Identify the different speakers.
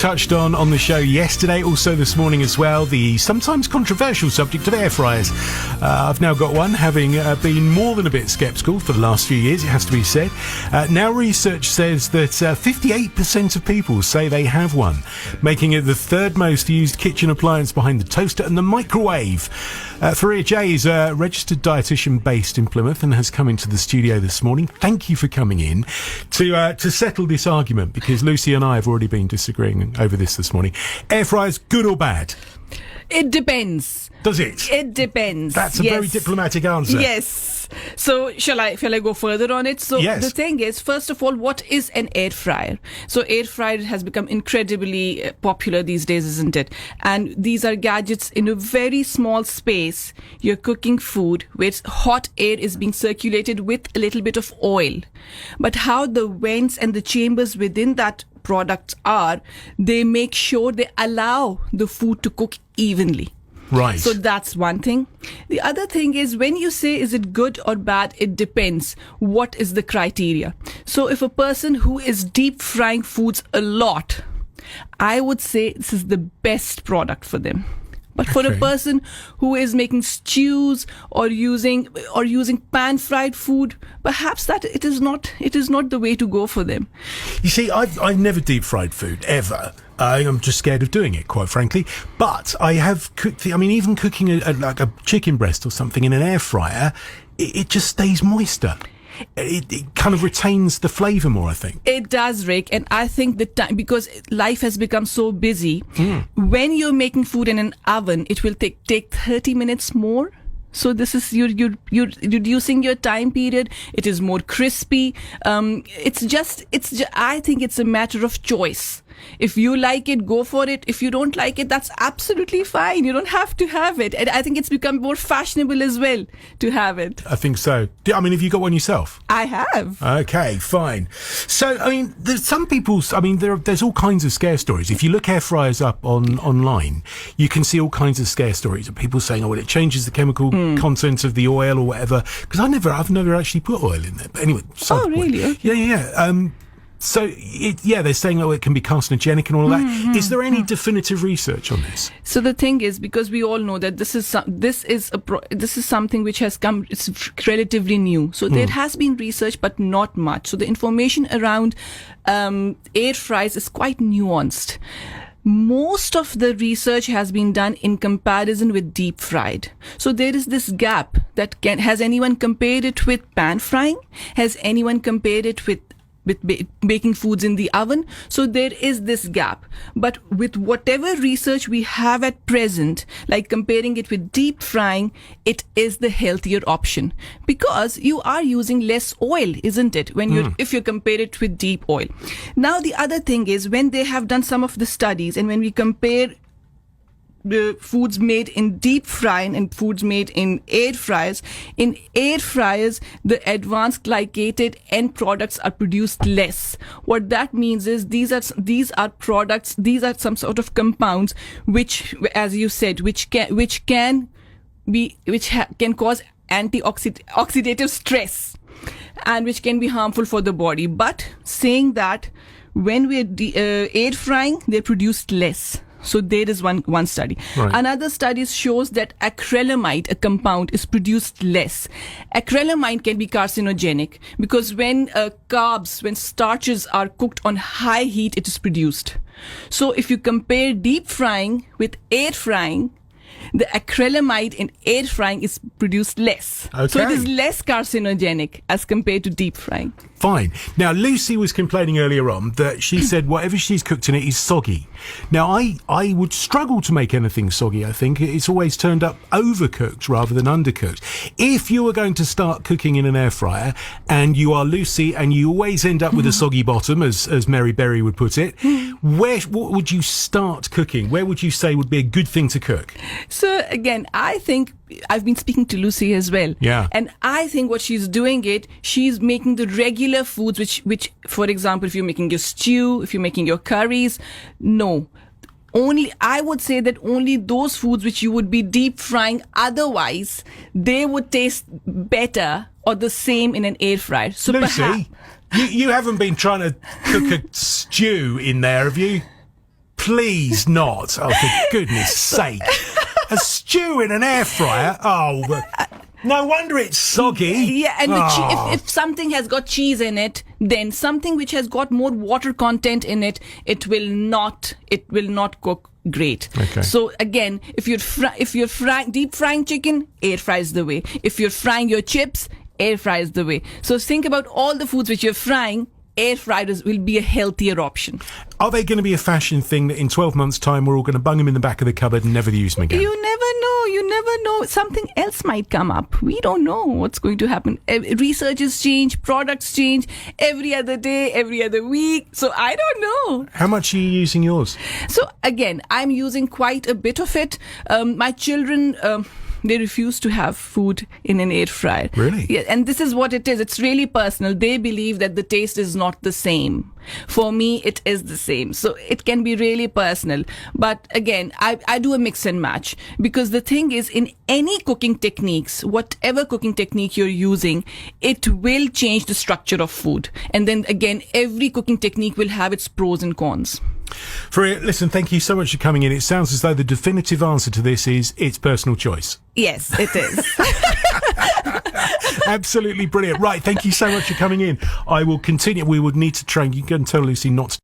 Speaker 1: touched on the show yesterday, also this morning as well, the sometimes controversial subject of air fryers. I've now got one, having been more than a bit sceptical for the last few years, it has to be said. Now research says that 58% of people say they have one, making it the third most used kitchen appliance behind the toaster and the microwave. Faria J is a registered dietitian based in Plymouth and has come into the studio this morning. Thank you for coming in to settle this argument, because Lucy and I have already been disagreeing over this morning. Air fryers, good or bad?
Speaker 2: It depends.
Speaker 1: Does it?
Speaker 2: It depends.
Speaker 1: That's a very diplomatic answer.
Speaker 2: Yes. So shall I go further on it? So
Speaker 1: yes.
Speaker 2: The thing is, first of all, what is an air fryer? So air fryer has become incredibly popular these days, isn't it? And these are gadgets in a very small space. You're cooking food where hot air is being circulated with a little bit of oil. But how the vents and the chambers within that products are, they make sure they allow the food to cook evenly.
Speaker 1: Right.
Speaker 2: So that's one thing. The other thing is, when you say is it good or bad, it depends. What is the criteria? So if a person who is deep frying foods a lot, I would say this is the best product for them. But for a person who is making stews or using pan fried food, perhaps that it is not the way to go for them.
Speaker 1: You see, I've never deep fried food ever. I'm just scared of doing it, quite frankly. But I have cooked. Even cooking like a chicken breast or something in an air fryer, it just stays moister. It kind of retains the flavour more, I think.
Speaker 2: It does, Rick, and I think the time, because life has become so busy, when you're making food in an oven, it will take 30 minutes more. So this is you're reducing your time period. It is more crispy. It's just I think it's a matter of choice. If you like it, go for it. If you don't like it, that's absolutely fine. You don't have to have it. And I think it's become more fashionable as well to have it.
Speaker 1: I think so. Have you got one yourself?
Speaker 2: I have.
Speaker 1: Okay, fine. So, there's some people, there's all kinds of scare stories. If you look air fryers up online, you can see all kinds of scare stories of people saying, it changes the chemical content of the oil or whatever. Because I've never actually put oil in there. But anyway.
Speaker 2: Really? Okay.
Speaker 1: Yeah. So, they're saying, it can be carcinogenic and all of that. Is there any definitive research on this?
Speaker 2: So the thing is, because we all know that this is something which has come, it's relatively new. So there has been research, but not much. So the information around air fryers is quite nuanced. Most of the research has been done in comparison with deep fried. So there is this gap has anyone compared it with pan frying? Has anyone compared it with baking foods in the oven? So there is this gap. But with whatever research we have at present, like comparing it with deep frying, it is the healthier option, because you are using less oil, isn't it, if you compare it with deep oil. Now the other thing is, when they have done some of the studies, and when we compare the foods made in deep frying and foods made in air fryers, the advanced glycated end products are produced less. What that means is these are products, these are some sort of compounds which, as you said, which can cause oxidative stress, and which can be harmful for the body. But saying that, when we're air frying, they're produced less. So there is one study. Right. Another study shows that acrylamide, a compound, is produced less. Acrylamide can be carcinogenic, because when starches are cooked on high heat, it is produced. So if you compare deep frying with air frying, the acrylamide in air frying is produced less. Okay. So it is less carcinogenic as compared to deep frying.
Speaker 1: Fine. Now, Lucy was complaining earlier on that she said whatever she's cooked in it is soggy. Now, I would struggle to make anything soggy, I think. It's always turned up overcooked rather than undercooked. If you were going to start cooking in an air fryer, and you are Lucy, and you always end up with a soggy bottom, as Mary Berry would put it, what would you start cooking? Where would you say would be a good thing to cook?
Speaker 2: So, again, I think I've been speaking to Lucy as well. Yeah. And I think what she's doing she's making the regular foods, which, for example, if you're making your stew, if you're making your curries, I would say that only those foods which you would be deep frying, otherwise they would taste better or the same in an air fryer. So
Speaker 1: Lucy, you haven't been trying to cook a stew in there, have you? please not. Oh, for goodness sake. A stew in an air fryer? Oh, no wonder it's soggy.
Speaker 2: Yeah, and if something has got cheese in it, then something which has got more water content in it, it will not cook great.
Speaker 1: Okay.
Speaker 2: So again, if you're deep frying chicken, air fry is the way. If you're frying your chips, air fry is the way. So think about all the foods which you're frying. Air fryers will be a healthier option.
Speaker 1: Are they going to be a fashion thing that in 12 months' time we're all going to bung them in the back of the cupboard and never use them again?
Speaker 2: You never know. Something else might come up. We don't know what's going to happen. Researches change, products change every other day, every other week. So I don't know.
Speaker 1: How much are you using yours?
Speaker 2: So again, I'm using quite a bit of it. My children... they refuse to have food in an air fryer.
Speaker 1: Really?
Speaker 2: Yeah, and this is what it is. It's really personal. They believe that the taste is not the same. For me, it is the same. So it can be really personal. But again, I do a mix and match, because the thing is, in any cooking techniques, whatever cooking technique you're using, it will change the structure of food. And then again, every cooking technique will have its pros and cons.
Speaker 1: Faria, listen, thank you so much for coming in. It sounds as though the definitive answer to this is it's personal choice.
Speaker 2: Yes, it is.
Speaker 1: Absolutely brilliant. Right, thank you so much for coming in. I will continue. We would need to train. You can tell Lucy not to